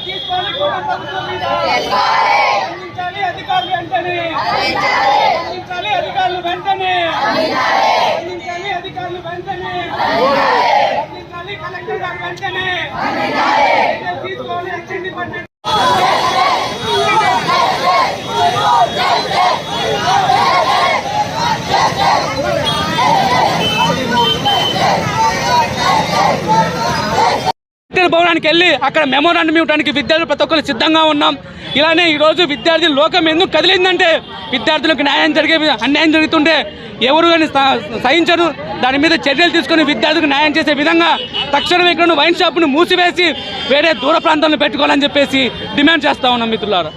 తీసుకోవాలి ప్రభుత్వం మీద అందించాలి అధికారులు వెంటనే అందించాలి అధికారులు వెంటనే అందించాలి అధికారులు వెంటనే అందించాలి కలెక్టర్ గారు వెంటనే తీసుకోవాలి యాక్షన్ డిపార్ట్మెంట్ భవనానికి వెళ్ళి అక్కడ మెమోరాండం ఇవ్వడానికి విద్యార్థులు ప్రతి ఒక్కరు సిద్ధంగా ఉన్నాం. ఇలానే ఈరోజు విద్యార్థి లోకం ఎందుకు కదిలిందంటే విద్యార్థులకు అన్యాయం జరుగుతుంటే ఎవరు కానీ సహించరు. దాని మీద చర్యలు తీసుకుని విద్యార్థులకు న్యాయం చేసే విధంగా తక్షణం ఇక్కడ వైన్ షాప్ను మూసివేసి వేరే దూర ప్రాంతాలను పెట్టుకోవాలని చెప్పేసి డిమాండ్ చేస్తా ఉన్నాం మిత్రులారా.